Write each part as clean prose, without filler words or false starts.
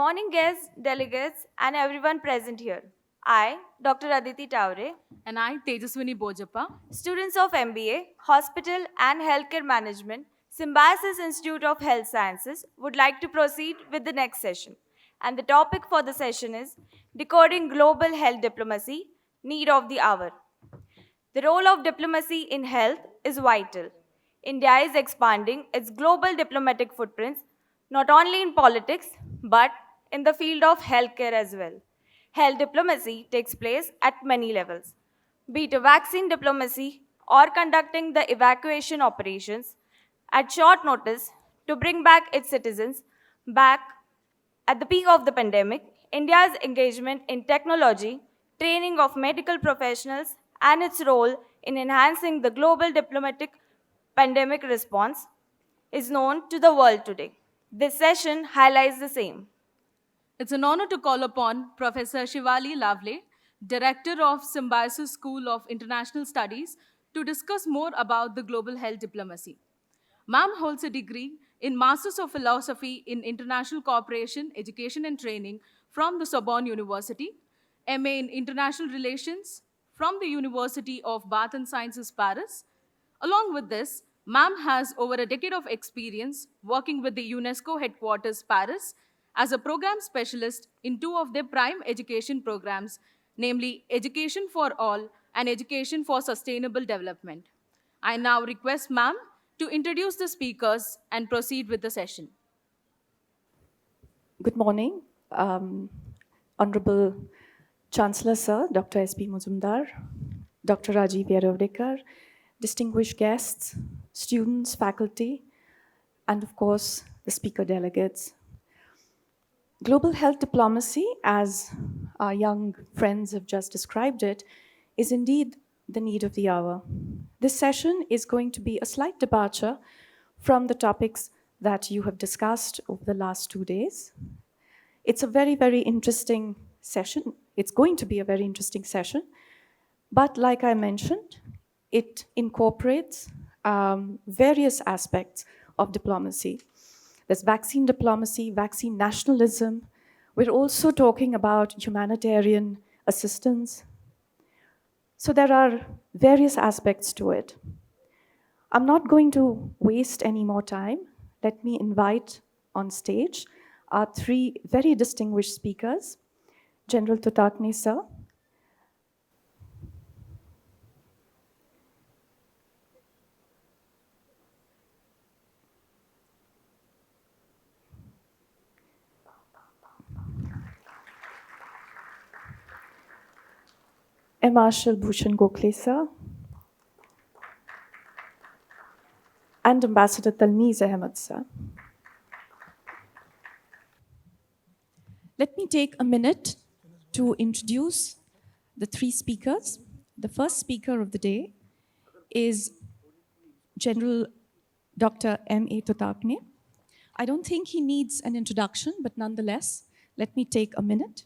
morning, guests, delegates, and everyone present here. I, Dr. Aditi Taure, And I, Tejaswini Bojappa. students of MBA, Hospital and Healthcare Management, Symbiosis Institute of Health Sciences, would like to proceed with the next session. And the topic for the session is Decoding Global Health Diplomacy, Need of the Hour. The role of diplomacy in health is vital. India is expanding its global diplomatic footprints not only in politics but in the field of healthcare as well. Health diplomacy takes place at many levels, be it a vaccine diplomacy or conducting the evacuation operations at short notice to bring back its citizens back at the peak of the pandemic, India's engagement in technology, training of medical professionals, and its role in enhancing the global diplomatic pandemic response is known to the world today. This session highlights the same. It's an honor to call upon Professor Shivali Lavle, Director of Symbiosis School of International Studies, to discuss more about the global health diplomacy. Ma'am holds a degree in Masters of Philosophy in International Cooperation, Education and Training from the Sorbonne University, MA in International Relations from the University of Bath and Sciences, Paris. Along with this, Ma'am has over a decade of experience working with the UNESCO headquarters, Paris, as a program specialist in two of their prime education programs, namely Education for All and Education for Sustainable Development. I now request Ma'am to introduce the speakers and proceed with the session. Good morning, Honorable Chancellor Sir, Dr. S.P. Muzumdar, Dr. Rajiv Yaravdekar, distinguished guests, students, faculty, and of course, the speaker delegates. Global health diplomacy, as our young friends have just described it, is indeed the need of the hour. This session is going to be a slight departure from the topics that you have discussed over the last 2 days. It's a very, very interesting session. It's going to be a very interesting session. But like I mentioned, it incorporates various aspects of diplomacy. There's vaccine diplomacy, vaccine nationalism. We're also talking about humanitarian assistance. So there are various aspects to it. I'm not going to waste any more time. Let me invite on stage our three very distinguished speakers. General Tutakne sir, Marshal Bhushan Gokhale sir, and Ambassador Talmiz Ahmed sir. Let me take a minute to introduce the three speakers. The first speaker of the day is General Dr. M.A. Tutakne. I don't think he needs an introduction, but nonetheless, let me take a minute.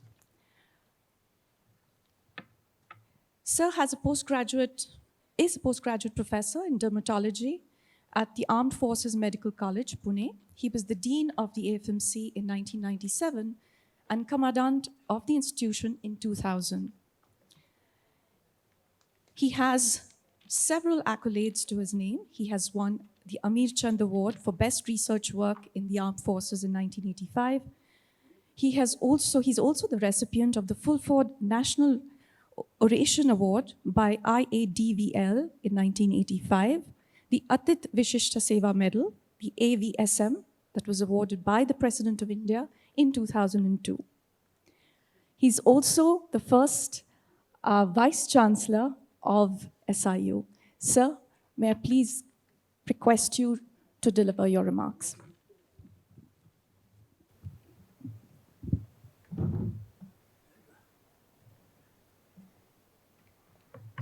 Sir is a postgraduate professor in dermatology at the Armed Forces Medical College, Pune. He was the dean of the AFMC in 1997 and commandant of the institution in 2000. He has several accolades to his name. He has won the Amir Chand Award for Best Research Work in the Armed Forces in 1985. He's also the recipient of the Fulford National Oration Award by IADVL in 1985, the Atit Vishishta Seva Medal, the AVSM, that was awarded by the President of India in 2002. He's also the first Vice Chancellor of SIU. Sir, may I please request you to deliver your remarks.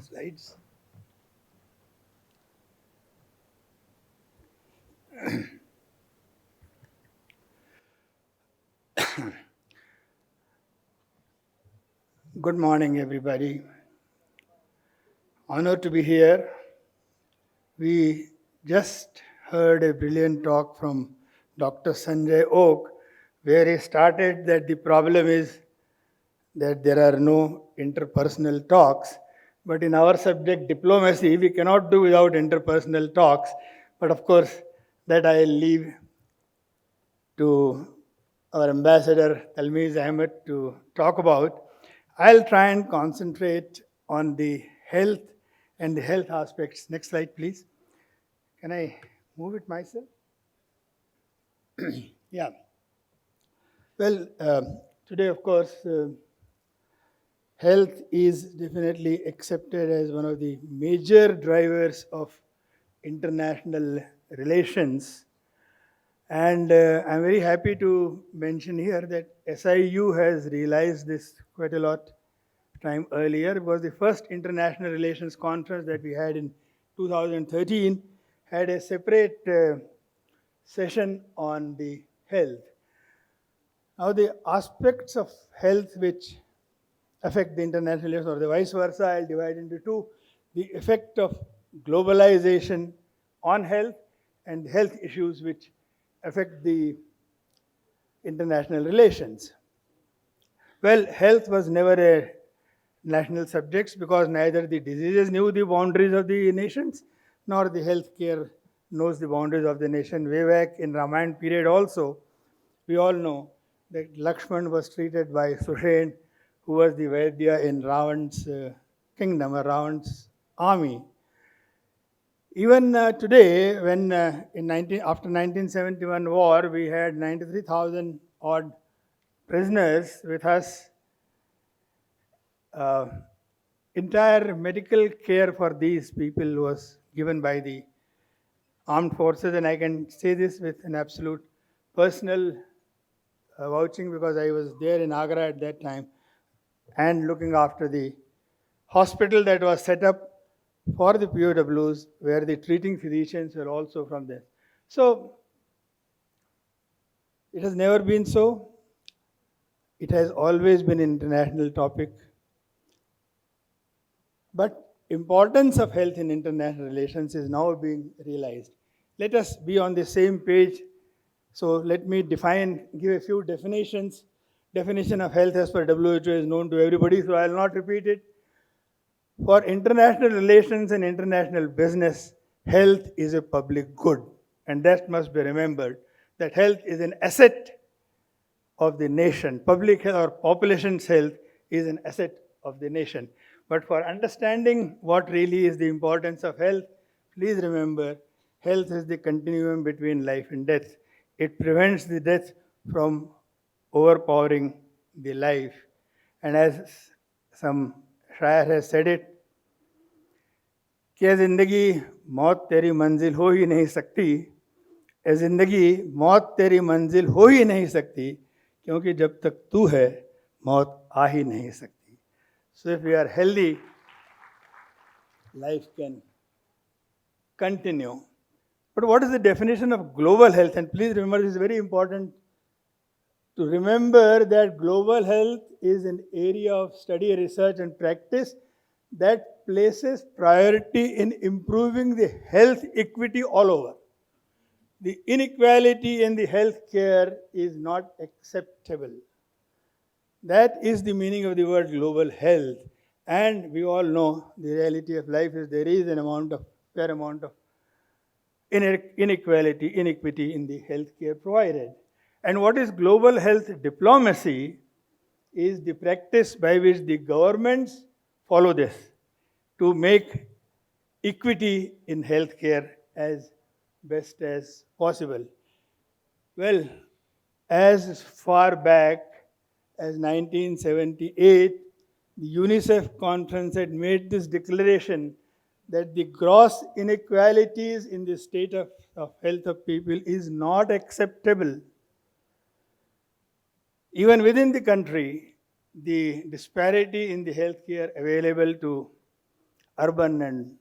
Slides. Good morning, everybody. Honored to be here. We just heard a brilliant talk from Dr. Sanjay Oak, where he started that the problem is that there are no interpersonal talks. But in our subject, diplomacy, we cannot do without interpersonal talks. But of course, that I'll leave to our ambassador, Talmiz Ahmed, to talk about. I'll try and concentrate on the health and the health aspects. Next slide, please. Can I move it myself? Yeah. Well, today, of course, health is definitely accepted as one of the major drivers of international relations. And I'm very happy to mention here that SIU has realized this quite a lot time earlier. It was the first international relations conference that we had in 2013, had a separate session on the health. Now, the aspects of health which affect the international relations, or the vice versa, I'll divide into two. The effect of globalization on health and health issues which affect the international relations. Well, health was never a national subject because neither the diseases knew the boundaries of the nations, nor the healthcare knows the boundaries of the nation. Way back in Ramayana period also, we all know that Lakshman was treated by Sushen, who was the Vaidya in Ravan's kingdom, or Ravan's army. Even today, when after 1971 war, we had 93,000 odd prisoners with us. Entire medical care for these people was given by the armed forces, and I can say this with an absolute personal vouching because I was there in Agra at that time and looking after the hospital that was set up for the POWs, where the treating physicians were also from there. So, it has never been so. It has always been an international topic. But importance of health in international relations is now being realized. Let us be on the same page. So let me give a few definitions. Definition of health as per WHO is known to everybody, so I will not repeat it. For international relations and international business, health is a public good. And that must be remembered, that health is an asset of the nation. Public health or population's health is an asset of the nation. But for understanding what really is the importance of health, please remember, health is the continuum between life and death. It prevents the death from overpowering the life. And as some शायर has said it, कि जिंदगी मौत तेरी मंजिल हो ही नहीं सकती, ए जिंदगी मौत तेरी मंजिल हो ही नहीं सकती, क्योंकि जब तक तू है मौत आ ही नहीं सकती. So if we are healthy, life can continue. But what is the definition of global health? And please remember, this is very important to remember that global health is an area of study, research, and practice that places priority in improving the health equity all over. The inequality in the healthcare is not acceptable. That is the meaning of the word global health. And we all know the reality of life is there is a fair amount of inequality in the healthcare provided. And what is global health diplomacy is the practice by which the governments follow this to make equity in healthcare as best as possible. Well, as far back as 1978, the UNICEF conference had made this declaration that the gross inequalities in the state of health of people is not acceptable. Even within the country, the disparity in the healthcare available to urban and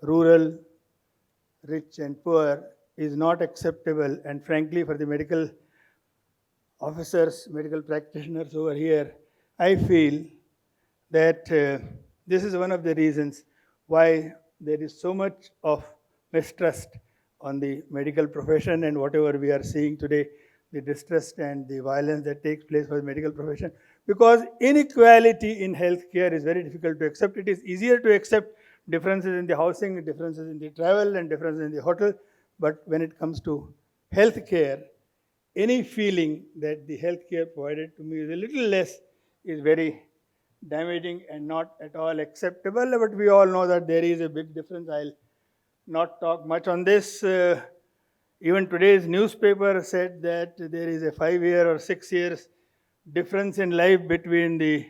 rural, rich and poor is not acceptable. And frankly, for the medical officers, medical practitioners over here, I feel that this is one of the reasons why there is so much of mistrust on the medical profession, and whatever we are seeing today, the distress and the violence that takes place for the medical profession. Because inequality in healthcare is very difficult to accept. It is easier to accept differences in the housing, differences in the travel, and differences in the hotel. But when it comes to healthcare, any feeling that the healthcare provided to me is a little less is very damaging and not at all acceptable. But we all know that there is a big difference. I'll not talk much on this. Even today's newspaper said that there is a 5 year or 6 years difference in life between the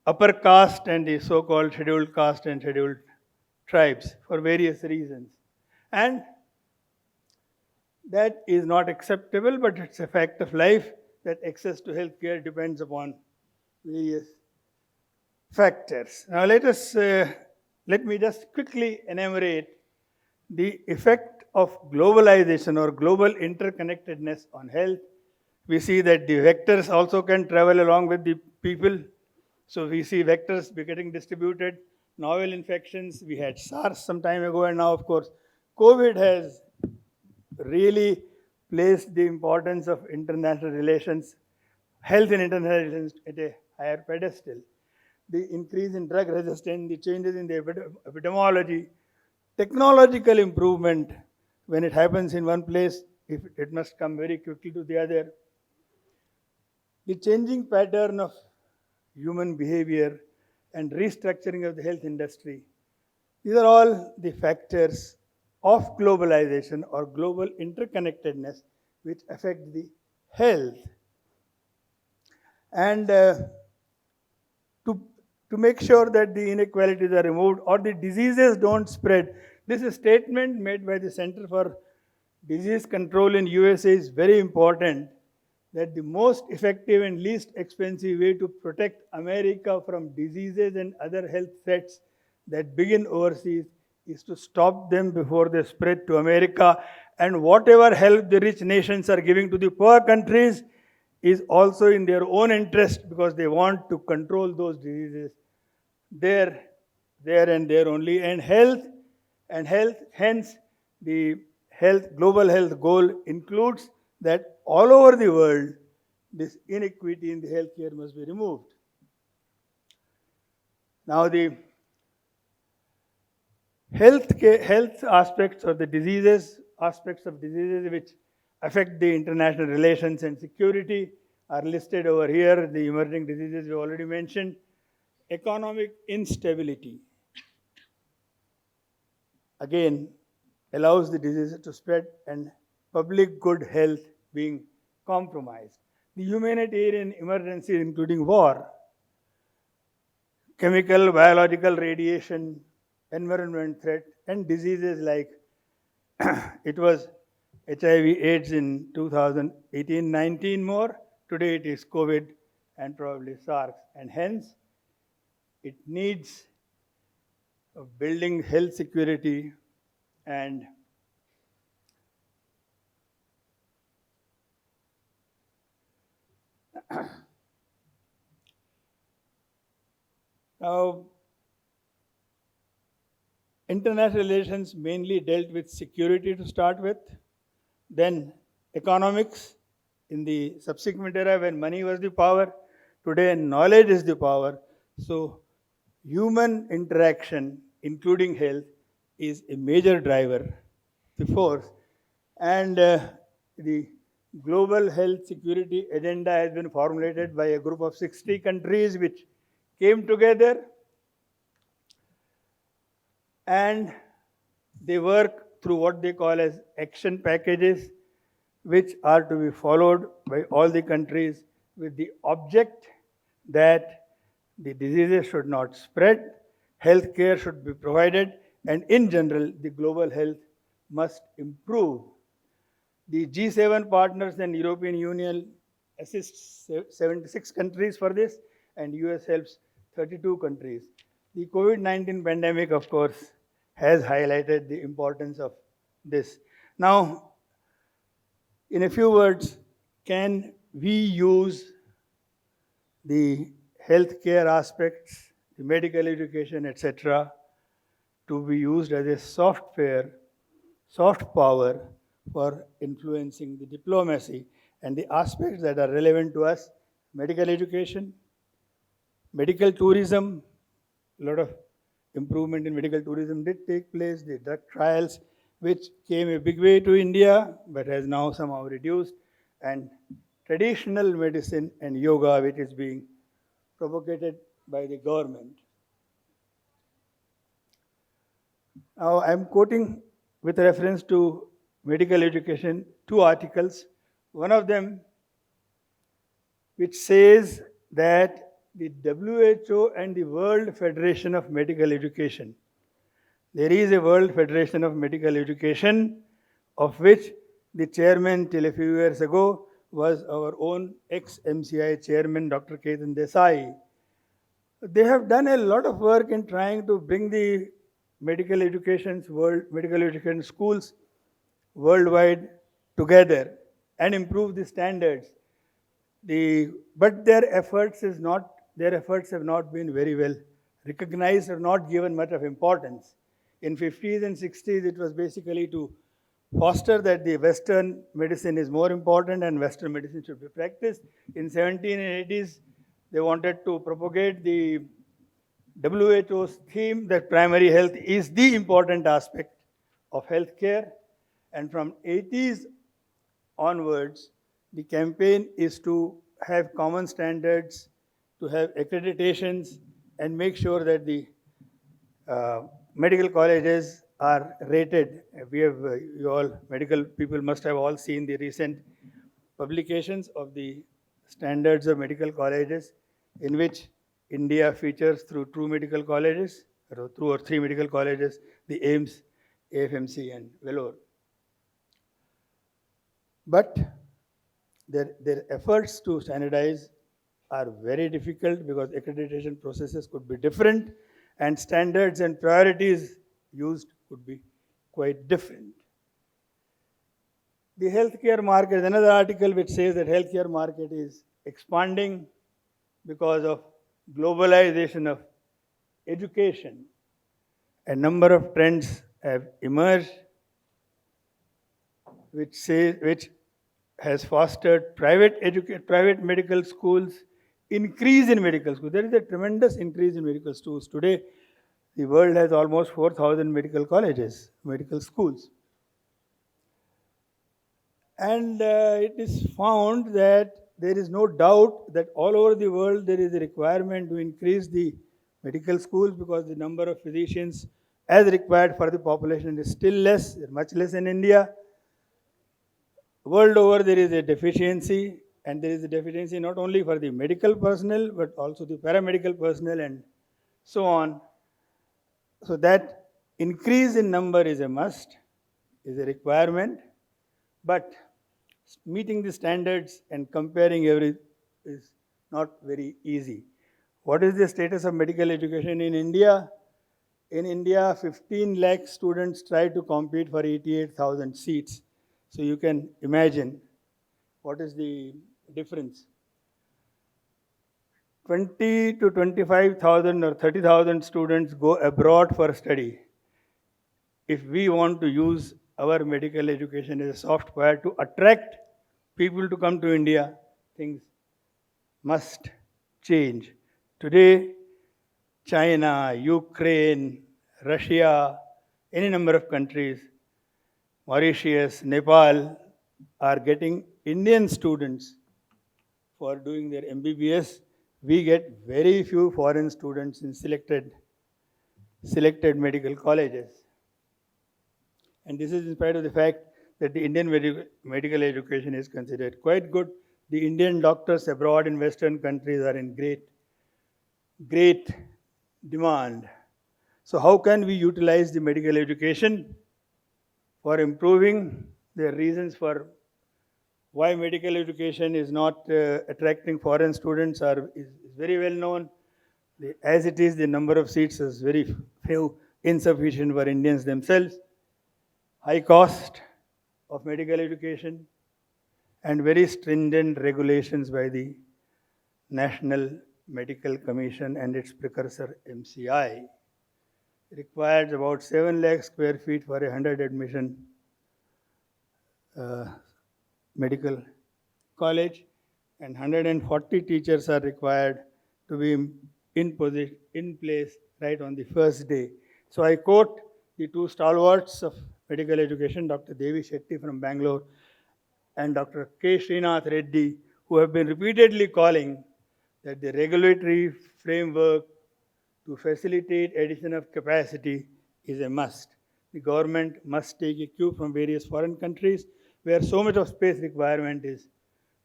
upper caste and the so-called scheduled caste and scheduled tribes for various reasons. And that is not acceptable, but it's a fact of life that access to healthcare depends upon various factors. Now let me just quickly enumerate the effect of globalization or global interconnectedness on health. We see that the vectors also can travel along with the people. So we see vectors getting distributed, novel infections. We had SARS some time ago, and now, of course, COVID has really placed the importance of international relations, health and international relations at a higher pedestal. The increase in drug resistance, the changes in the epidemiology, technological improvement, when it happens in one place, it must come very quickly to the other. The changing pattern of human behavior and restructuring of the health industry. These are all the factors of globalization or global interconnectedness which affect the health. And to make sure that the inequalities are removed or the diseases don't spread, this is a statement made by the Center for Disease Control in USA is very important, that the most effective and least expensive way to protect America from diseases and other health threats that begin overseas is to stop them before they spread to America. And whatever help the rich nations are giving to the poor countries is also in their own interest, because they want to control those diseases there and there only. And health, hence the global health goal includes that all over the world, this inequity in the healthcare must be removed. Now, the health aspects or the aspects of diseases which affect the international relations and security are listed over here. The emerging diseases we already mentioned. Economic instability, again, allows the diseases to spread and public good health being compromised. The humanitarian emergencies, including war, chemical, biological, radiation, environment threat, and diseases like it was HIV/AIDS in 2018-19 more. Today it is COVID and probably SARS, and hence it needs building health security and now international relations mainly dealt with security to start with, then economics in the subsequent era when money was the power. Today knowledge is the power. So human interaction, including health, is a major driver, the force. And the global health security agenda has been formulated by a group of 60 countries which came together, and they work through what they call as action packages, which are to be followed by all the countries with the object that the diseases should not spread, health care should be provided, and in general, the global health must improve. The G7 partners and European Union assist 76 countries for this, and US helps 32 countries. The COVID-19 pandemic, of course, has highlighted the importance of this. Now, in a few words, can we use the healthcare aspects, the medical education, etc., to be used as a soft power for influencing the diplomacy and the aspects that are relevant to us: medical education, medical tourism. A lot of improvement in medical tourism did take place. The drug trials, which came a big way to India, but has now somehow reduced, and traditional medicine and yoga, which is being propagated by the government. Now, I'm quoting with reference to medical education two articles. One of them, which says that the WHO and the World Federation of Medical Education, there is a World Federation of Medical Education, of which the chairman till a few years ago was our own ex-MCI chairman, Dr. Ketan Desai. They have done a lot of work in trying to bring the medical education schools worldwide together and improve the standards. But their efforts have not been very well recognized or not given much of importance. In 50s and 60s, it was basically to foster that the Western medicine is more important and Western medicine should be practiced. In 17 and 80s, they wanted to propagate the WHO's theme that primary health is the important aspect of healthcare. And from 80s onwards, the campaign is to have common standards, to have accreditations, and make sure that the medical colleges are rated. You all medical people must have all seen the recent publications of the standards of medical colleges, in which India features through two medical colleges, or two or three medical colleges, the AIMS, AFMC, and Vellore. But their efforts to standardize are very difficult because accreditation processes could be different and standards and priorities used could be quite different. The healthcare market, another article which says that healthcare market is expanding because of globalization of education. A number of trends have emerged which has fostered private medical schools, increase in medical schools. There is a tremendous increase in medical schools. Today, the world has almost 4,000 medical colleges, medical schools. And it is found that there is no doubt that all over the world there is a requirement to increase the medical schools because the number of physicians as required for the population is still less, much less in India. World over there is a deficiency, and there is a deficiency not only for the medical personnel but also the paramedical personnel and so on. So that increase in number is a must, is a requirement, but meeting the standards and comparing everything is not very easy. What is the status of medical education in India? In India, 15 lakh students try to compete for 88,000 seats. So you can imagine what is the difference. 20 to 25,000 or 30,000 students go abroad for study. If we want to use our medical education as a soft power to attract people to come to India, things must change. Today, China, Ukraine, Russia, any number of countries, Mauritius, Nepal, are getting Indian students for doing their MBBS. We get very few foreign students in selected medical colleges. And this is in spite of the fact that the Indian medical education is considered quite good. The Indian doctors abroad in Western countries are in great demand. So how can we utilize the medical education for improving? The reasons for why medical education is not attracting foreign students is very well known. As it is, the number of seats is very few, insufficient for Indians themselves. High cost of medical education and very stringent regulations by the National Medical Commission and its precursor MCI. Requires about 7 lakh square feet for a 100 admission uh, medical college, and 140 teachers are required to be in place right on the first day. So I quote the two stalwarts of medical education, Dr. Devi Shetty from Bangalore and Dr. K. Srinath Reddy, who have been repeatedly calling that the regulatory framework to facilitate addition of capacity is a must. The government must take a cue from various foreign countries where so much of space requirement is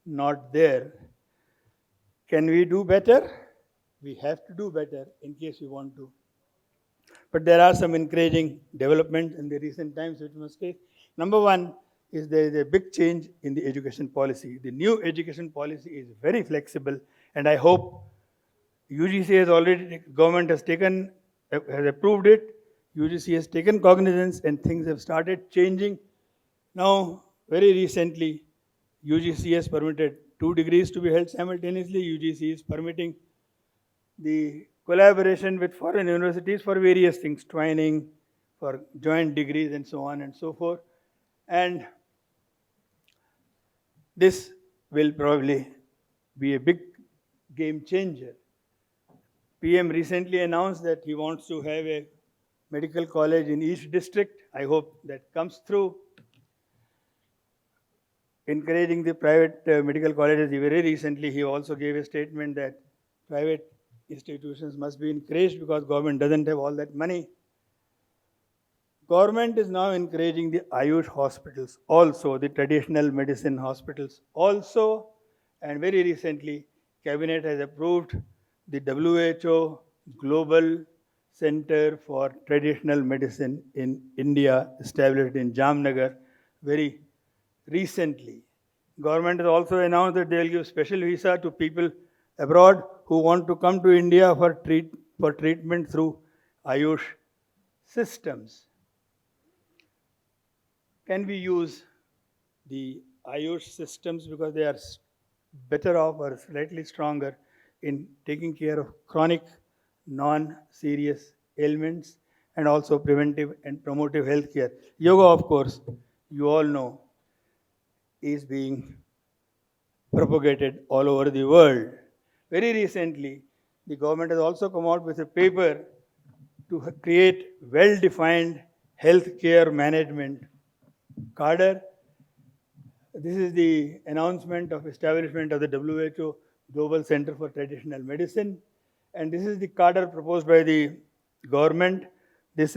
not there. Can we do better? We have to do better in case we want to. But there are some encouraging developments in the recent times which must take. Number one is there is a big change in the education policy. The new education policy is very flexible, and I hope UGC has already, government has taken, has approved it. UGC has taken cognizance, and things have started changing. Now, very recently, UGC has permitted 2 degrees to be held simultaneously. UGC is permitting the collaboration with foreign universities for various things, training, for joint degrees, and so on and so forth. And this will probably be a big game changer. PM recently announced that he wants to have a medical college in each district. I hope that comes through. Encouraging the private medical colleges, very recently he also gave a statement that private institutions must be encouraged because government doesn't have all that money. Government is now encouraging the Ayush hospitals also, the traditional medicine hospitals also, and very recently Cabinet has approved the WHO Global Center for Traditional Medicine in India, established in Jamnagar very recently. Government has also announced that they will give special visa to people abroad who want to come to India for treatment through Ayush systems. Can we use the Ayush systems because they are better off or slightly stronger in taking care of chronic, non-serious ailments and also preventive and promotive health care? Yoga, of course, you all know, is being propagated all over the world. Very recently, the government has also come out with a paper to create well-defined healthcare management cadre. This is the announcement of establishment of the WHO Global Center for Traditional Medicine, and this is the cadre proposed by the government. This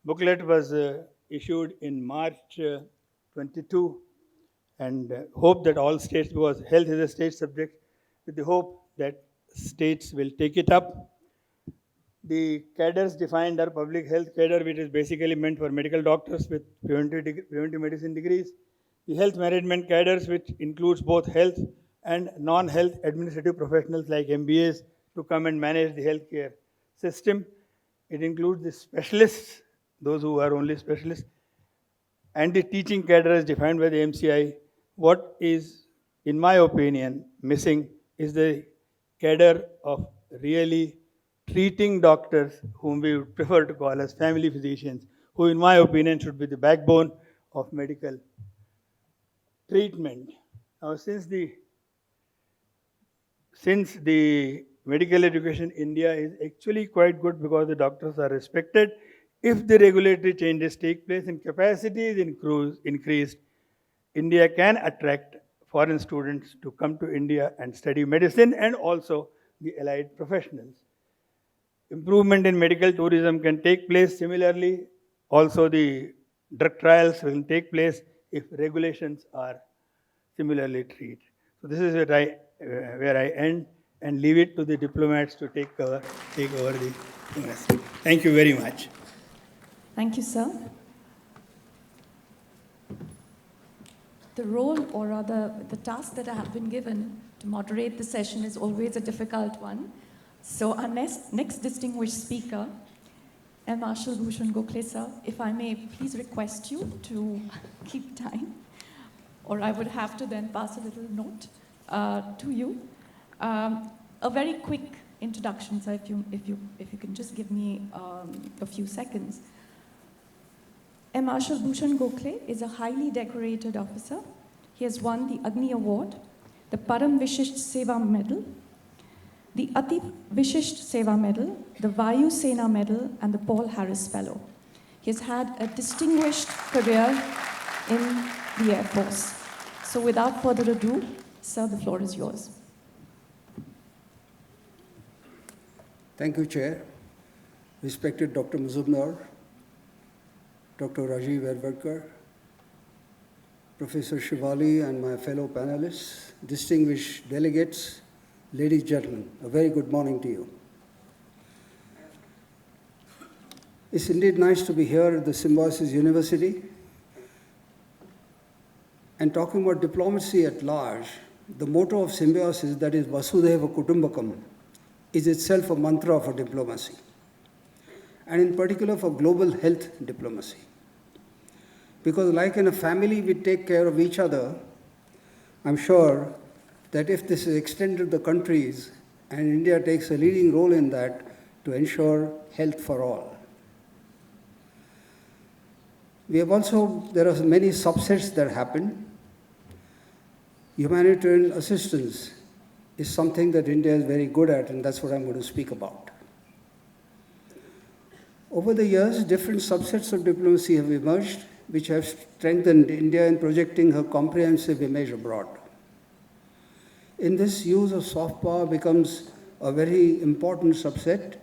booklet was issued in March 22, and hope that all states, because health is a state subject, with the hope that states will take it up. The cadres defined are public health cadre, which is basically meant for medical doctors with preventive medicine degrees. The health management cadres, which includes both health and non-health administrative professionals like MBAs to come and manage the healthcare system. It includes the specialists, those who are only specialists, and the teaching cadre is defined by the MCI. What is, in my opinion, missing is the cadre of really treating doctors, whom we would prefer to call as family physicians, who, in my opinion, should be the backbone of medical treatment. Now, since the medical education in India is actually quite good because the doctors are respected, if the regulatory changes take place and capacity is increased, India can attract foreign students to come to India and study medicine and also the allied professionals. Improvement in medical tourism can take place. Similarly, also the drug trials will take place if regulations are similarly treated. So this is where I end and leave it to the diplomats to take over the thing. Thank you very much. Thank you, sir. The role, or rather the task that I have been given to moderate the session is always a difficult one. So our next distinguished speaker, M. Marshal Bhushan Gokhale sir, if I may please request you to keep time, or I would have to then pass a little note to you. A very quick introduction, sir, if you can just give me a few seconds. M. Marshal Bhushan Gokhale is a highly decorated officer. He has won the Agni Award, the Param Vishisht Seva Medal, the Ati Vishisht Seva Medal, the Vayu Sena Medal, and the Paul Harris Fellow. He has had a distinguished career in the Air Force. So without further ado, sir, the floor is yours. Thank you, Chair. Respected Dr. Mazumdar, Dr. Rajiv Ververkar, Professor Shivali, and my fellow panelists, distinguished delegates, ladies and gentlemen, a very good morning to you. It's indeed nice to be here at the Symbiosis University and talking about diplomacy at large. The motto of Symbiosis, that is Vasudhaiva Kutumbakam, is itself a mantra for diplomacy, and in particular for global health diplomacy. Because like in a family, we take care of each other. I'm sure that if this is extended to the countries, and India takes a leading role in that to ensure health for all. We have also, there are many subsets that happen. Humanitarian assistance is something that India is very good at, and that's what I'm going to speak about. Over the years, different subsets of diplomacy have emerged, which have strengthened India in projecting her comprehensive image abroad. In this, use of soft power becomes a very important subset.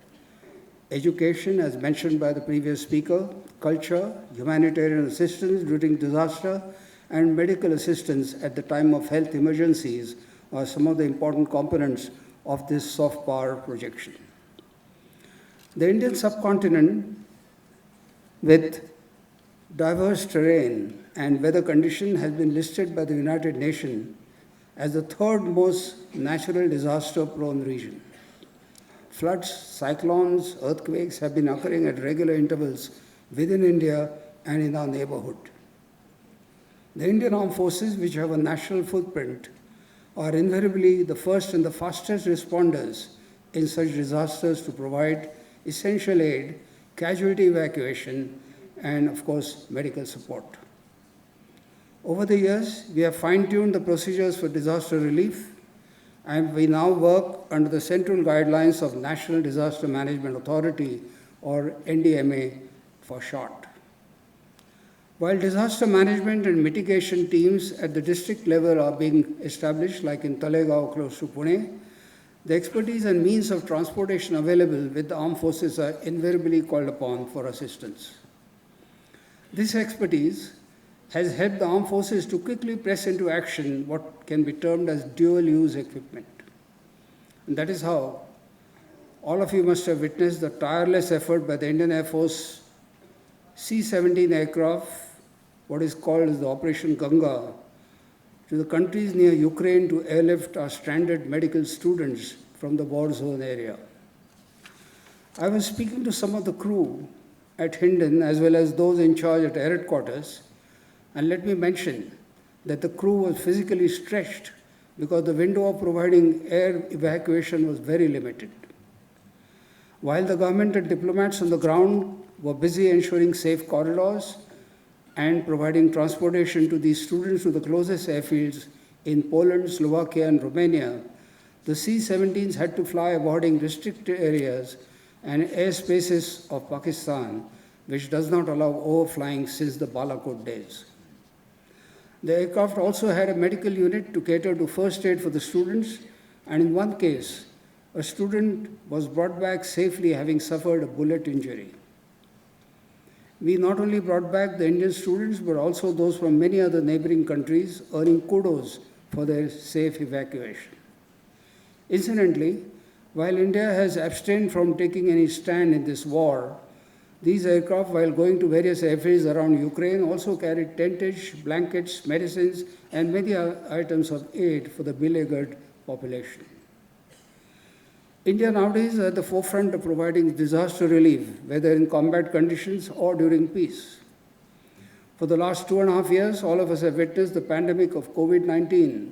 Education, as mentioned by the previous speaker, culture, humanitarian assistance during disaster, and medical assistance at the time of health emergencies are some of the important components of this soft power projection. The Indian subcontinent, with diverse terrain and weather condition, has been listed by the United Nations as the third most natural disaster-prone region. Floods, cyclones, earthquakes have been occurring at regular intervals within India and in our neighborhood. The Indian Armed Forces, which have a national footprint, are invariably the first and the fastest responders in such disasters to provide essential aid, casualty evacuation, and of course, medical support. Over the years, we have fine-tuned the procedures for disaster relief, and we now work under the central guidelines of National Disaster Management Authority, or NDMA for short. While disaster management and mitigation teams at the district level are being established, like in Talegaon close to Pune, the expertise and means of transportation available with the armed forces are invariably called upon for assistance. This expertise has helped the armed forces to quickly press into action what can be termed as dual-use equipment. And that is how all of you must have witnessed the tireless effort by the Indian Air Force C-17 aircraft, what is called as the Operation Ganga, to the countries near Ukraine to airlift our stranded medical students from the war zone area. I was speaking to some of the crew at Hindon as well as those in charge at air headquarters, and let me mention that the crew was physically stretched because the window of providing air evacuation was very limited. While the government and diplomats on the ground were busy ensuring safe corridors and providing transportation to these students to the closest airfields in Poland, Slovakia, and Romania, the C-17s had to fly avoiding restricted areas and airspaces of Pakistan, which does not allow overflying since the Balakot days. The aircraft also had a medical unit to cater to first aid for the students, and in one case, a student was brought back safely having suffered a bullet injury. We not only brought back the Indian students, but also those from many other neighboring countries, earning kudos for their safe evacuation. Incidentally, while India has abstained from taking any stand in this war, these aircraft, while going to various airfields around Ukraine, also carried tentage, blankets, medicines, and many items of aid for the beleaguered population. India nowadays is at the forefront of providing disaster relief, whether in combat conditions or during peace. For the last 2.5 years, all of us have witnessed the pandemic of COVID-19,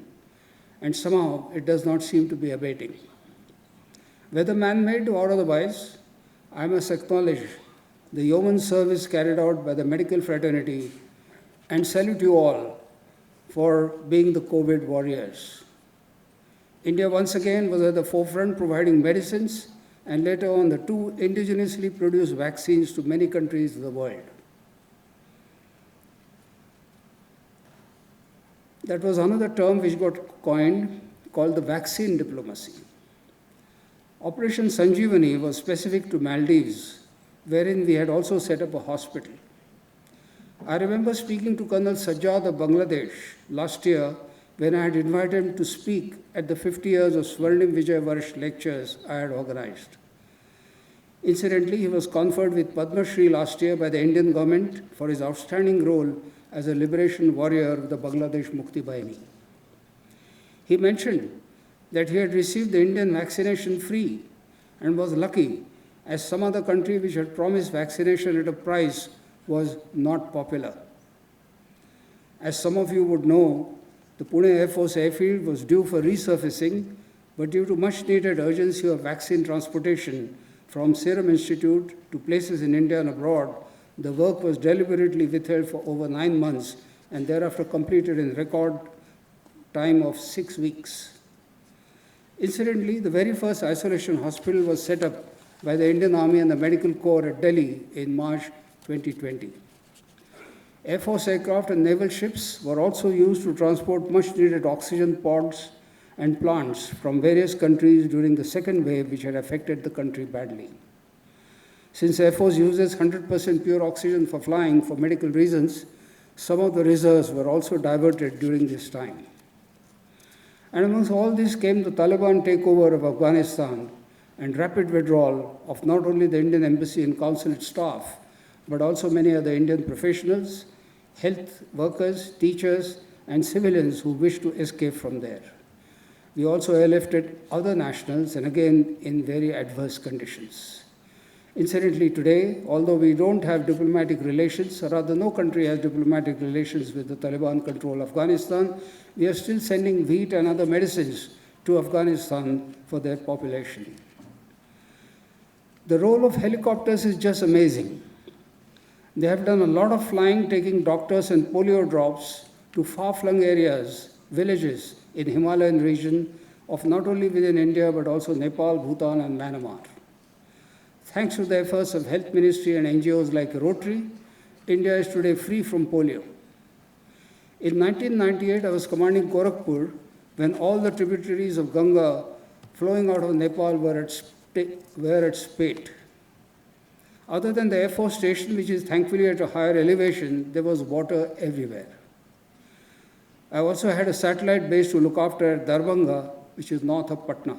and somehow it does not seem to be abating. Whether man-made or otherwise, I must acknowledge the yeoman service carried out by the medical fraternity, and salute you all for being the COVID warriors. India once again was at the forefront providing medicines and later on the 2 indigenously produced vaccines to many countries of the world. That was another term which got coined called the vaccine diplomacy. Operation Sanjeevani was specific to Maldives, wherein we had also set up a hospital. I remember speaking to Colonel Sajjad of Bangladesh last year when I had invited him to speak at the 50 years of Swarnim Vijay Varsh lectures I had organized. Incidentally, he was conferred with Padma Shri last year by the Indian government for his outstanding role as a liberation warrior of the Bangladesh Mukti Bahini. He mentioned that he had received the Indian vaccination free and was lucky, as some other country which had promised vaccination at a price was not popular. As some of you would know, the Pune Air Force airfield was due for resurfacing, but due to much needed urgency of vaccine transportation from Serum Institute to places in India and abroad, the work was deliberately withheld for over 9 months and thereafter completed in record time of 6 weeks. Incidentally, the very first isolation hospital was set up by the Indian Army and the Medical Corps at Delhi in March 2020. Air Force aircraft and naval ships were also used to transport much-needed oxygen pods and plants from various countries during the second wave, which had affected the country badly. Since Air Force uses 100% pure oxygen for flying for medical reasons, some of the reserves were also diverted during this time. And amongst all this came the Taliban takeover of Afghanistan and rapid withdrawal of not only the Indian embassy and consulate staff, but also many other Indian professionals, health workers, teachers, and civilians who wished to escape from there. We also airlifted other nationals, and again in very adverse conditions. Incidentally, today, although we don't have diplomatic relations, or rather no country has diplomatic relations with the Taliban-controlled Afghanistan, we are still sending wheat and other medicines to Afghanistan for their population. The role of helicopters is just amazing. They have done a lot of flying, taking doctors and polio drops to far-flung areas, villages in Himalayan region of not only within India, but also Nepal, Bhutan, and Myanmar. Thanks to the efforts of Health Ministry and NGOs like Rotary, India is today free from polio. In 1998, I was commanding Gorakhpur when all the tributaries of Ganga flowing out of Nepal were at spate. Other than the Air Force station, which is thankfully at a higher elevation, there was water everywhere. I also had a satellite base to look after at Darbhanga, which is north of Patna.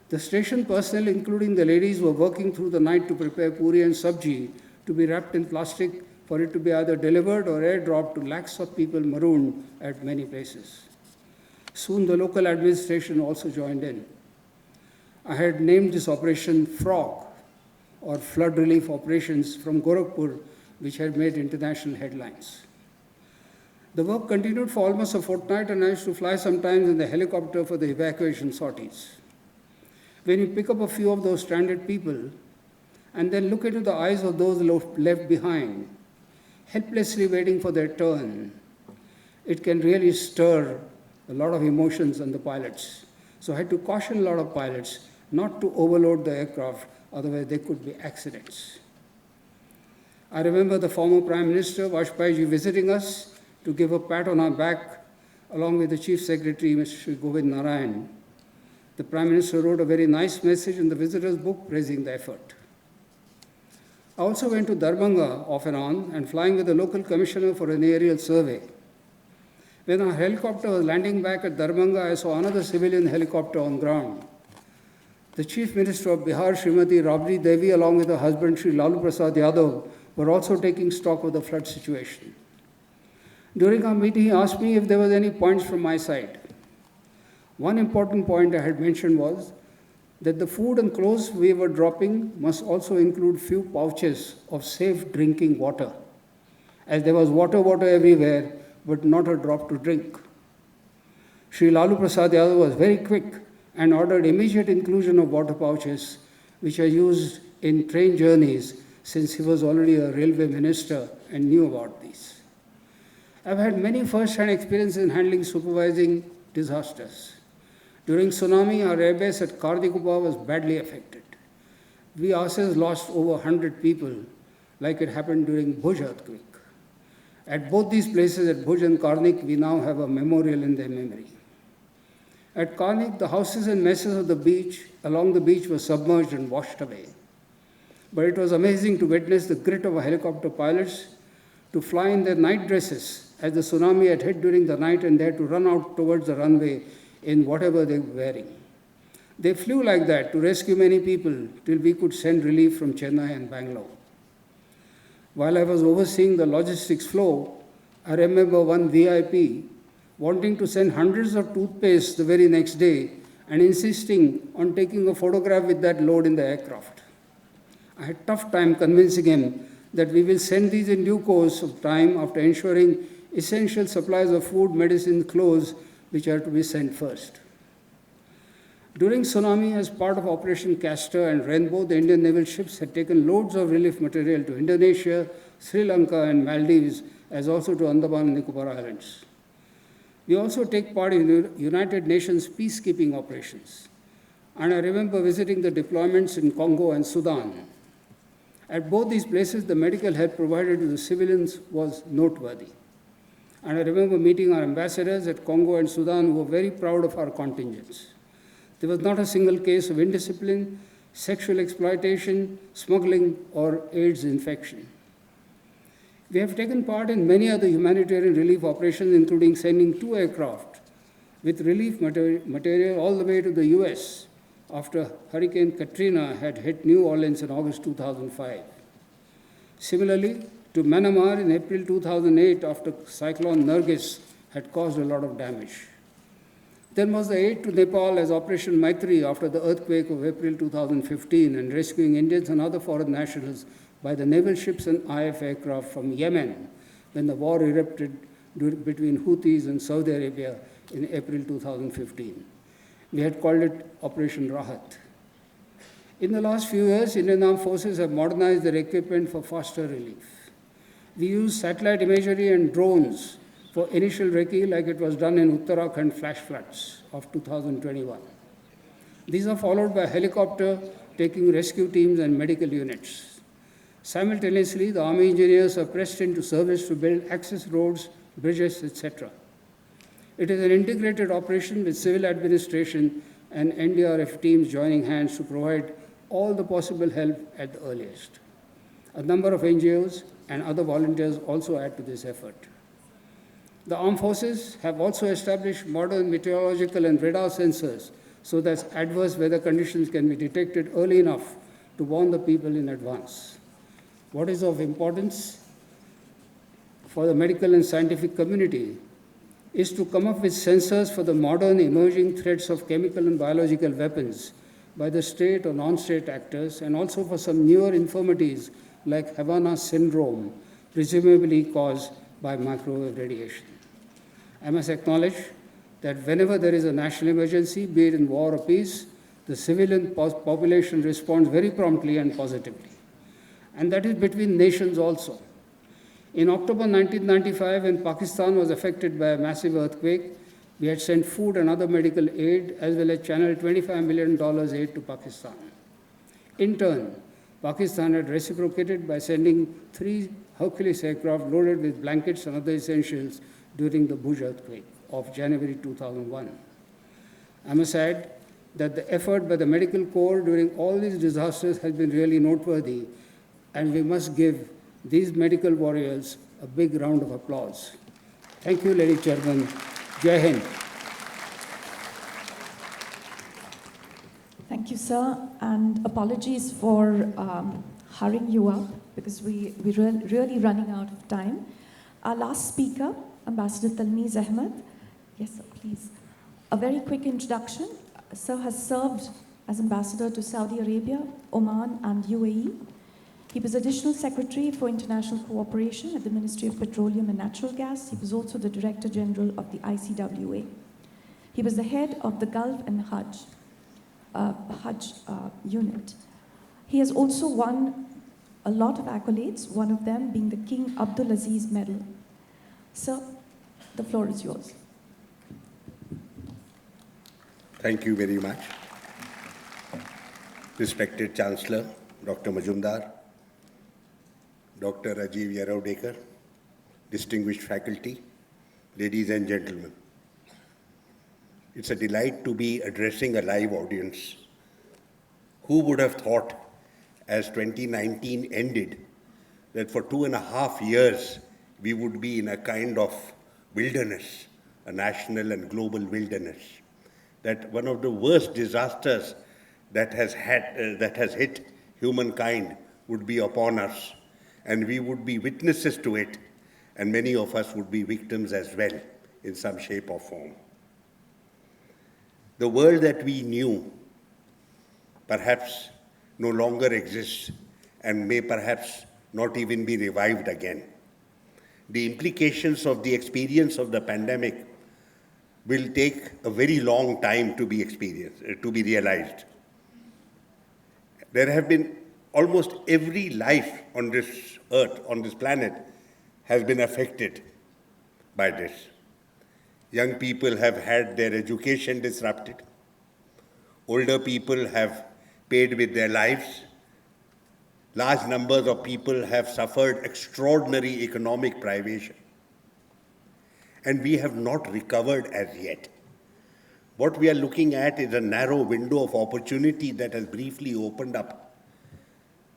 The station personnel, including the ladies, were working through the night to prepare puri and sabji to be wrapped in plastic for it to be either delivered or airdropped to lakhs of people marooned at many places. Soon the local administration also joined in. I had named this operation FROG, or Flood Relief Operations, from Gorakhpur, which had made international headlines. The work continued for almost a fortnight, and I used to fly sometimes in the helicopter for the evacuation sorties. When you pick up a few of those stranded people and then look into the eyes of those left behind, helplessly waiting for their turn, it can really stir a lot of emotions on the pilots. So I had to caution a lot of pilots not to overload the aircraft, otherwise there could be accidents. I remember the former Prime Minister, Vajpayee, visiting us to give a pat on our back, along with the Chief Secretary, Mr. Govind Narayan. The Prime Minister wrote a very nice message in the visitor's book praising the effort. I also went to Darbhanga off and on and flying with the local commissioner for an aerial survey. When our helicopter was landing back at Darbhanga, I saw another civilian helicopter on ground. The Chief Minister of Bihar, Srimati Rabri Devi, along with her husband, Sri Lalu Prasad Yadav, were also taking stock of the flood situation. During our meeting, he asked me if there was any points from my side. One important point I had mentioned was that the food and clothes we were dropping must also include few pouches of safe drinking water, as there was water everywhere, but not a drop to drink. Sri Lalu Prasad Yadav was very quick and ordered immediate inclusion of water pouches, which are used in train journeys, since he was already a railway minister and knew about these. I've had many first-hand experiences in handling supervising disasters. During tsunami, our airbase at Kardikupa was badly affected. We ourselves lost over 100 people, like it happened during Bhuj earthquake. At both these places, at Bhuj and Karnik, we now have a memorial in their memory. At Karnik, the houses and messes of the beach, along the beach, were submerged and washed away. But it was amazing to witness the grit of our helicopter pilots to fly in their night dresses as the tsunami had hit during the night, and they had to run out towards the runway in whatever they were wearing. They flew like that to rescue many people till we could send relief from Chennai and Bangalore. While I was overseeing the logistics flow, I remember one VIP wanting to send hundreds of toothpaste the very next day and insisting on taking a photograph with that load in the aircraft. I had a tough time convincing him that we will send these in due course of time after ensuring essential supplies of food, medicine, clothes, which are to be sent first. During tsunami, as part of Operation Castor and Rainbow, the Indian naval ships had taken loads of relief material to Indonesia, Sri Lanka, and Maldives, as also to Andaman and Nicobar Islands. We also take part in United Nations peacekeeping operations. And I remember visiting the deployments in Congo and Sudan. At both these places, the medical help provided to the civilians was noteworthy. And I remember meeting our ambassadors at Congo and Sudan who were very proud of our contingents. There was not a single case of indiscipline, sexual exploitation, smuggling, or AIDS infection. We have taken part in many other humanitarian relief operations, including sending 2 aircraft with relief material all the way to the US after Hurricane Katrina had hit New Orleans in August 2005. Similarly, to Myanmar in April 2008 after Cyclone Nargis had caused a lot of damage. Then was the aid to Nepal as Operation Maitri after the earthquake of April 2015 and rescuing Indians and other foreign nationals by the naval ships and IF aircraft from Yemen when the war erupted between Houthis and Saudi Arabia in April 2015. We had called it Operation Rahat. In the last few years, Indian Armed Forces have modernized their equipment for faster relief. We use satellite imagery and drones for initial recce like it was done in Uttarakhand flash floods of 2021. These are followed by a helicopter taking rescue teams and medical units. Simultaneously, the Army engineers are pressed into service to build access roads, bridges, etc. It is an integrated operation with civil administration and NDRF teams joining hands to provide all the possible help at the earliest. A number of NGOs and other volunteers also add to this effort. The armed forces have also established modern meteorological and radar sensors so that adverse weather conditions can be detected early enough to warn the people in advance. What is of importance for the medical and scientific community is to come up with sensors for the modern emerging threats of chemical and biological weapons by the state or non-state actors, and also for some newer infirmities like Havana syndrome, presumably caused by microwave radiation. I must acknowledge that whenever there is a national emergency, be it in war or peace, the civilian population responds very promptly and positively. And that is between nations also. In October 1995, when Pakistan was affected by a massive earthquake, we had sent food and other medical aid, as well as channeled $25 million aid to Pakistan. In turn, Pakistan had reciprocated by sending 3 Hercules aircraft loaded with blankets and other essentials during the Bhuj earthquake of January 2001. I must add that the effort by the medical corps during all these disasters has been really noteworthy, and we must give these medical warriors a big round of applause. Thank you, Lady Chairman. Jai Hind. Thank you, sir, and apologies for hurrying you up because we're really running out of time. Our last speaker, Ambassador Talmiz Ahmed. Yes, sir, please. A very quick introduction. Sir has served as ambassador to Saudi Arabia, Oman, and UAE. He was Additional Secretary for International Cooperation at the Ministry of Petroleum and Natural Gas. He was also the Director General of the ICWA. He was the head of the Gulf and Hajj unit. He has also won a lot of accolades, one of them being the King Abdulaziz Medal. Sir, the floor is yours. Thank you very much. Respected Chancellor, Dr. Majumdar, Dr. Rajiv Yaravdekar, distinguished faculty, ladies and gentlemen. It's a delight to be addressing a live audience. Who would have thought, as 2019 ended, that for 2.5 years we would be in a kind of wilderness, a national and global wilderness, that one of the worst disasters that has hit humankind would be upon us, and we would be witnesses to it, and many of us would be victims as well in some shape or form. The world that we knew perhaps no longer exists and may perhaps not even be revived again. The implications of the experience of the pandemic will take a very long time to be experienced, to be realized. There have been almost every life on this earth, on this planet, has been affected by this. Young people have had their education disrupted. Older people have paid with their lives. Large numbers of people have suffered extraordinary economic privation. And we have not recovered as yet. What we are looking at is a narrow window of opportunity that has briefly opened up,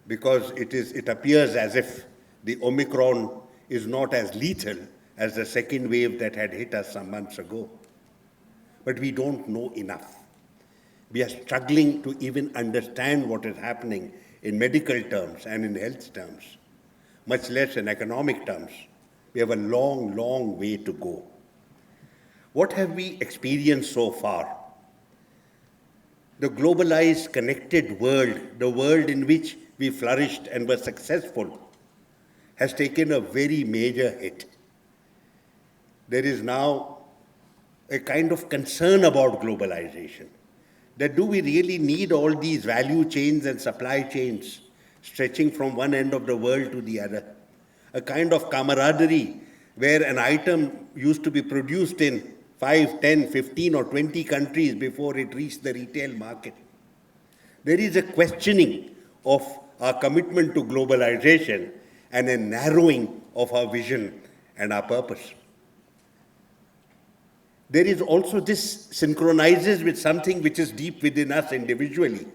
because it appears as if the Omicron is not as lethal as the second wave that had hit us some months ago. But we don't know enough. We are struggling to even understand what is happening in medical terms and in health terms, much less in economic terms. We have a long, long way to go. What have we experienced so far? The globalized, connected world, the world in which we flourished and were successful, has taken a very major hit. There is now a kind of concern about globalization. That do we really need all these value chains and supply chains stretching from one end of the world to the other? A kind of camaraderie where an item used to be produced in 5, 10, 15 or 20 countries before it reached the retail market. There is a questioning of our commitment to globalization and a narrowing of our vision and our purpose. There is also this synchronizes with something which is deep within us individually,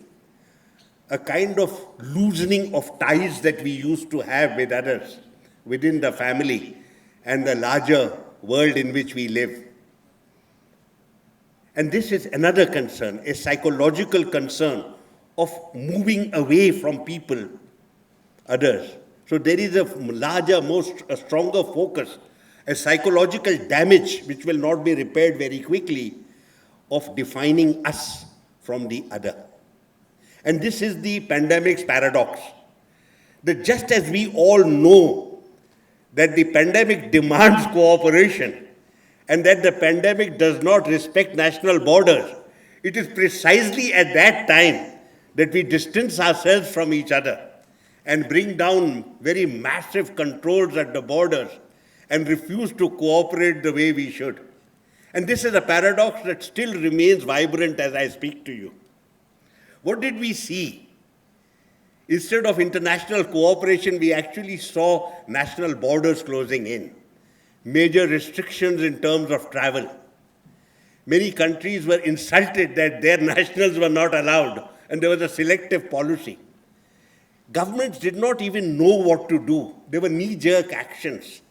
a kind of loosening of ties that we used to have with others, within the family and the larger world in which we live. And this is another concern, a psychological concern of moving away from people, others. So there is a larger, a stronger focus, a psychological damage which will not be repaired very quickly, of defining us from the other. And this is the pandemic's paradox, that just as we all know that the pandemic demands cooperation and that the pandemic does not respect national borders, it is precisely at that time that we distance ourselves from each other and bring down very massive controls at the borders and refuse to cooperate the way we should. And this is a paradox that still remains vibrant as I speak to you. What did we see? Instead of international cooperation, we actually saw national borders closing in, major restrictions in terms of travel. Many countries were insulted that their nationals were not allowed, and there was a selective policy. Governments did not even know what to do. There were knee-jerk actions.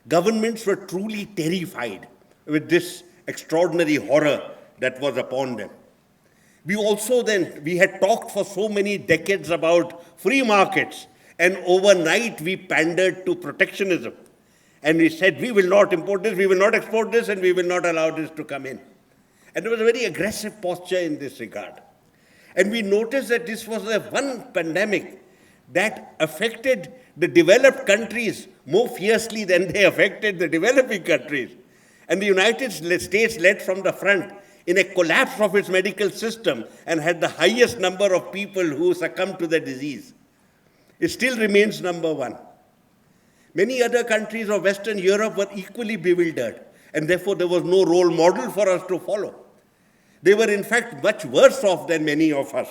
Governments were truly terrified with this extraordinary horror that was upon them. We had talked for so many decades about free markets, and overnight we pandered to protectionism. And we said, we will not import this, we will not export this, and we will not allow this to come in. And there was a very aggressive posture in this regard. And we noticed that this was the one pandemic that affected the developed countries more fiercely than they affected the developing countries. And the United States led from the front in a collapse of its medical system and had the highest number of people who succumbed to the disease. It still remains number one. Many other countries of Western Europe were equally bewildered, and therefore there was no role model for us to follow. They were in fact much worse off than many of us.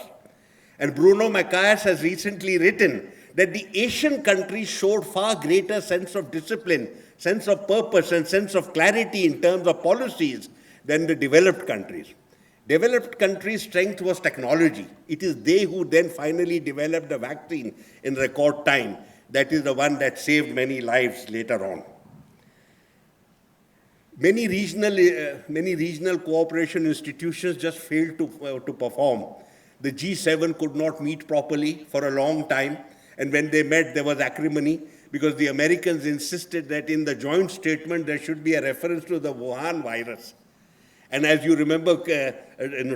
And Bruno Matthias has recently written that the Asian countries showed far greater sense of discipline, sense of purpose, and sense of clarity in terms of policies than the developed countries. Developed countries' strength was technology. It is they who then finally developed the vaccine in record time. That is the one that saved many lives later on. Many regional cooperation institutions just failed to perform. The G7 could not meet properly for a long time, and when they met, there was acrimony because the Americans insisted that in the joint statement there should be a reference to the Wuhan virus. And as you remember,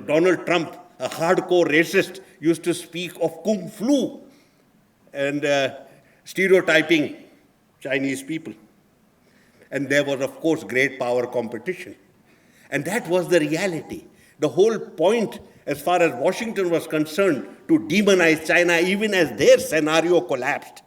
Donald Trump, a hardcore racist, used to speak of Kung Flu and stereotyping Chinese people. And there was, of course, great power competition. And that was the reality. The whole point, as far as Washington was concerned, to demonize China, even as their scenario collapsed.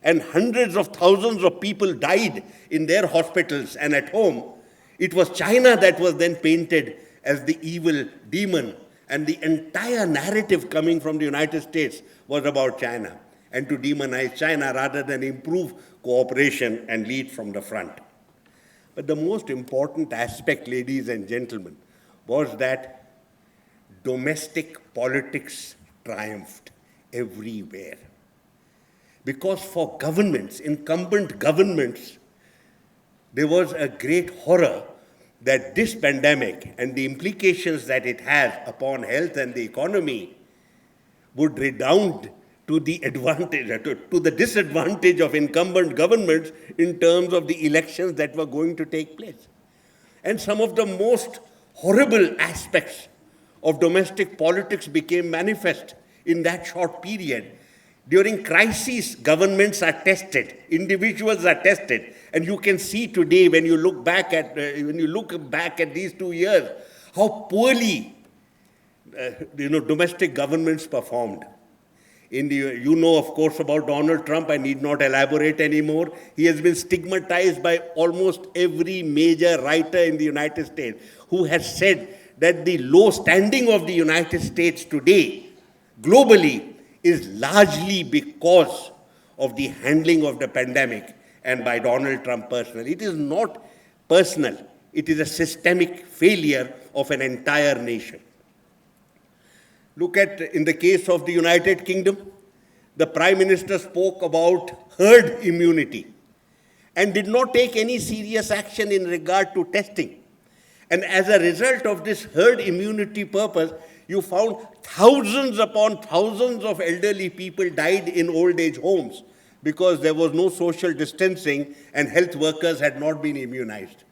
And hundreds of thousands of people died in their hospitals and at home. It was China that was then painted as the evil demon. And the entire narrative coming from the United States was about China, and to demonize China rather than improve cooperation and lead from the front. But the most important aspect, ladies and gentlemen, was that domestic politics triumphed everywhere. Because for governments, incumbent governments, there was a great horror that this pandemic and the implications that it has upon health and the economy would redound to the disadvantage of incumbent governments in terms of the elections that were going to take place. And some of the most horrible aspects of domestic politics became manifest in that short period. During crises, governments are tested, individuals are tested, and you can see today when you look back at these 2 years how poorly domestic governments performed. You know, of course, about Donald Trump. I need not elaborate anymore. He has been stigmatized by almost every major writer in the United States who has said that the low standing of the United States today, globally, is largely because of the handling of the pandemic and by Donald Trump personally. It is not personal. It is a systemic failure of an entire nation. Look at, in the case of the United Kingdom, the Prime Minister spoke about herd immunity and did not take any serious action in regard to testing. And as a result of this herd immunity purpose, you found thousands upon thousands of elderly people died in old age homes because there was no social distancing and health workers had not been immunized.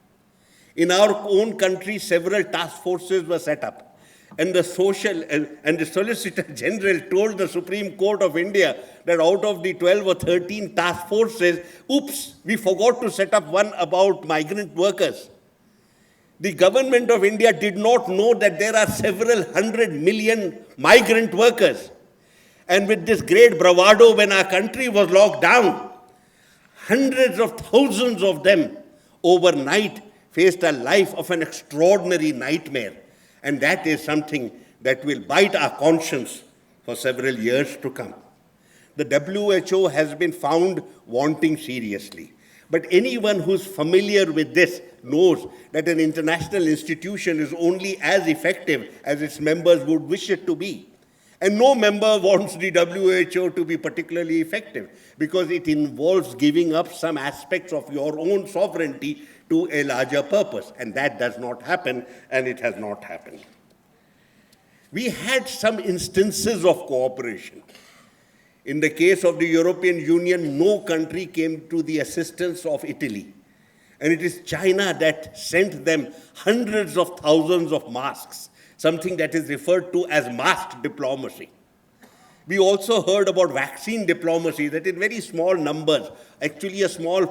In our own country, several task forces were set up. And the Solicitor General told the Supreme Court of India that out of the 12 or 13 task forces, oops, we forgot to set up one about migrant workers. The government of India did not know that there are several 100 million migrant workers. And with this great bravado, when our country was locked down, hundreds of thousands of them overnight faced a life of an extraordinary nightmare. And that is something that will bite our conscience for several years to come. The WHO has been found wanting seriously. But anyone who's familiar with this knows that an international institution is only as effective as its members would wish it to be. And no member wants the WHO to be particularly effective because it involves giving up some aspects of your own sovereignty to a larger purpose. And that does not happen, and it has not happened. We had some instances of cooperation. In the case of the European Union, no country came to the assistance of Italy. And it is China that sent them hundreds of thousands of masks, something that is referred to as mask diplomacy. We also heard about vaccine diplomacy, that in very small numbers, actually a small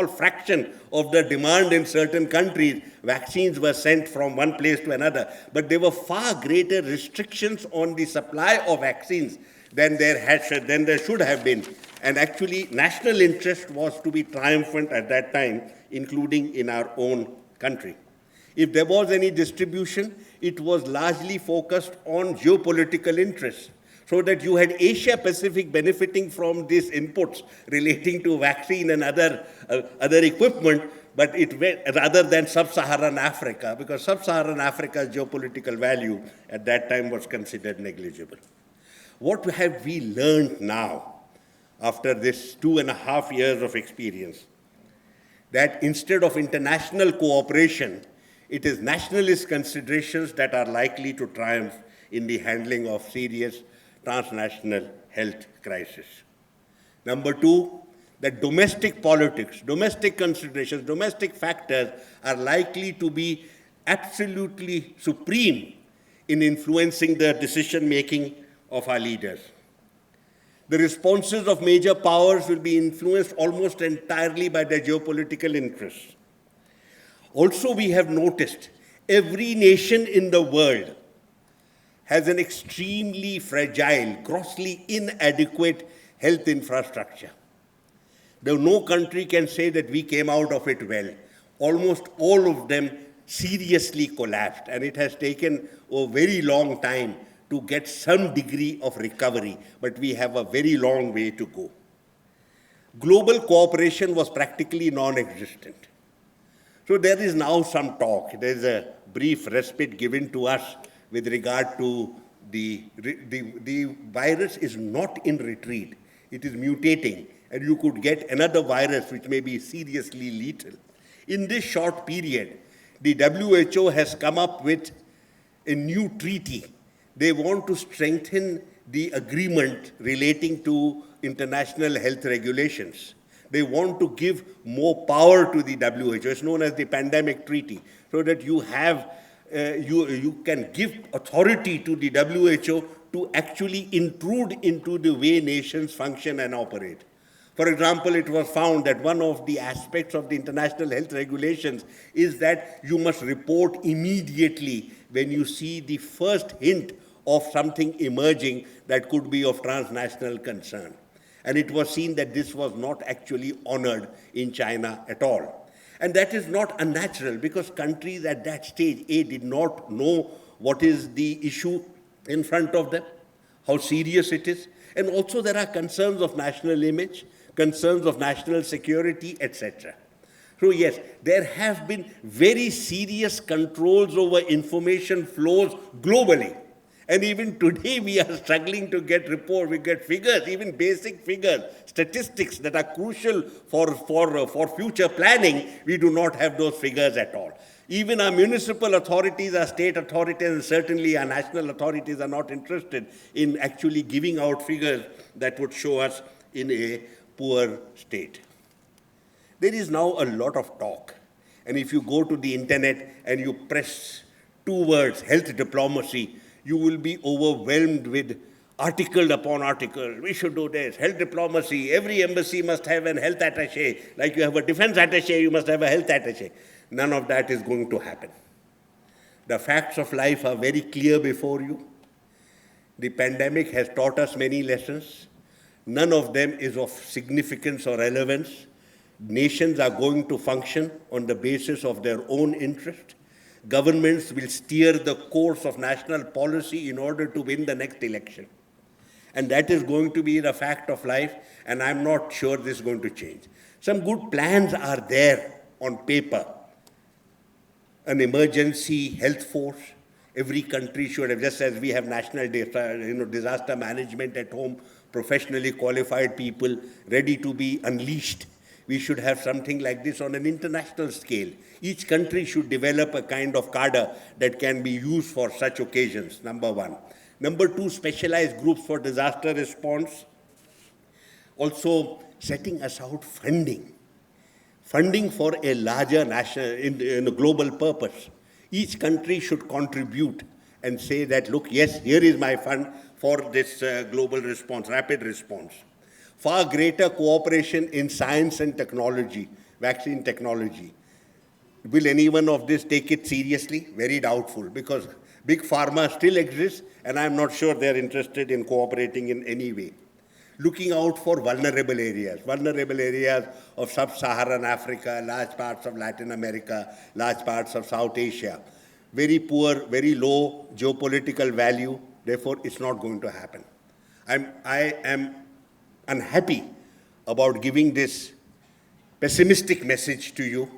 fraction of the demand in certain countries, vaccines were sent from one place to another. But there were far greater restrictions on the supply of vaccines than there should have been. And actually, national interest was to be triumphant at that time, including in our own country. If there was any distribution, it was largely focused on geopolitical interests, so that you had Asia Pacific benefiting from these inputs relating to vaccine and other equipment, but it went rather than sub-Saharan Africa, because sub-Saharan Africa's geopolitical value at that time was considered negligible. What have we learned now after this 2.5 years of experience? That instead of international cooperation, it is nationalist considerations that are likely to triumph in the handling of serious transnational health crisis. Number two, that domestic politics, domestic considerations, domestic factors are likely to be absolutely supreme in influencing the decision-making of our leaders. The responses of major powers will be influenced almost entirely by their geopolitical interests. Also, we have noticed every nation in the world has an extremely fragile, grossly inadequate health infrastructure. No country can say that we came out of it well. Almost all of them seriously collapsed, and it has taken a very long time to get some degree of recovery, but we have a very long way to go. Global cooperation was practically non-existent. So there is now some talk. There is a brief respite given to us with regard to the virus is not in retreat. It is mutating, and you could get another virus which may be seriously lethal. In this short period, the WHO has come up with a new treaty. They want to strengthen the agreement relating to international health regulations. They want to give more power to the WHO. It's known as the Pandemic Treaty, so that you have you can give authority to the WHO to actually intrude into the way nations function and operate. For example, it was found that one of the aspects of the international health regulations is that you must report immediately when you see the first hint of something emerging that could be of transnational concern. And it was seen that this was not actually honored in China at all. And that is not unnatural, because countries at that stage, did not know what is the issue in front of them, how serious it is. And also there are concerns of national image, concerns of national security, etc. So yes, there have been very serious controls over information flows globally. And even today we are struggling to get reports, we get figures, even basic figures, statistics that are crucial for future planning. We do not have those figures at all. Even our municipal authorities, our state authorities, and certainly our national authorities are not interested in actually giving out figures that would show us in a poor state. There is now a lot of talk. And if you go to the internet and you press two words, health diplomacy, you will be overwhelmed with article upon article. We should do this, health diplomacy. Every embassy must have an health attaché. Like you have a defense attaché, you must have a health attaché. None of that is going to happen. The facts of life are very clear before you. The pandemic has taught us many lessons. None of them is of significance or relevance. Nations are going to function on the basis of their own interest. Governments will steer the course of national policy in order to win the next election. And that is going to be the fact of life, and I'm not sure this is going to change. Some good plans are there on paper. An emergency health force. Every country should have, just as we have national disaster management at home, professionally qualified people ready to be unleashed. We should have something like this on an international scale. Each country should develop a kind of cadre that can be used for such occasions, number one. Number two, specialized groups for disaster response. Also, setting aside funding. Funding for a larger national, in a global purpose. Each country should contribute and say that, look, yes, here is my fund for this global response, rapid response. Far greater cooperation in science and technology, vaccine technology. Will anyone of this take it seriously? Very doubtful, because Big Pharma still exists, and I'm not sure they're interested in cooperating in any way. Looking out for vulnerable areas of sub-Saharan Africa, large parts of Latin America, large parts of South Asia. Very poor, very low geopolitical value, therefore it's not going to happen. I am unhappy about giving this pessimistic message to you.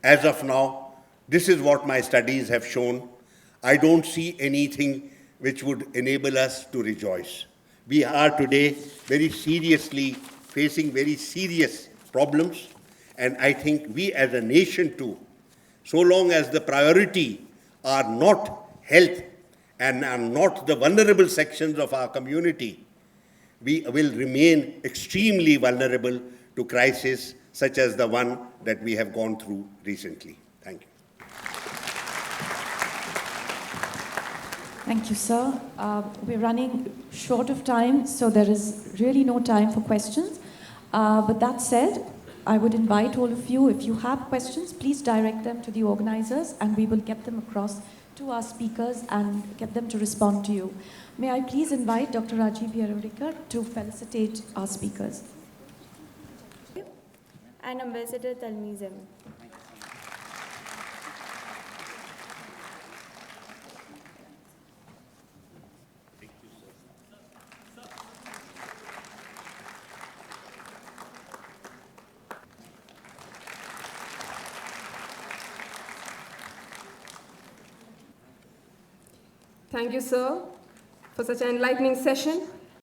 As of now, this is what my studies have shown. I don't see anything which would enable us to rejoice. We are today very seriously facing very serious problems, and I think we as a nation too, so long as the priority are not health and are not the vulnerable sections of our community, we will remain extremely vulnerable to crises such as the one that we have gone through recently. Thank you. Thank you, sir. We're running short of time, so there is really no time for questions. But that said, I would invite all of you, if you have questions, please direct them to the organizers and we will get them across to our speakers and get them to respond to you. May I please invite Dr. Rajiv Yarurikar to felicitate our speakers. And Ambassador Talmiz Ahmed. Thank you, sir, for such an enlightening session.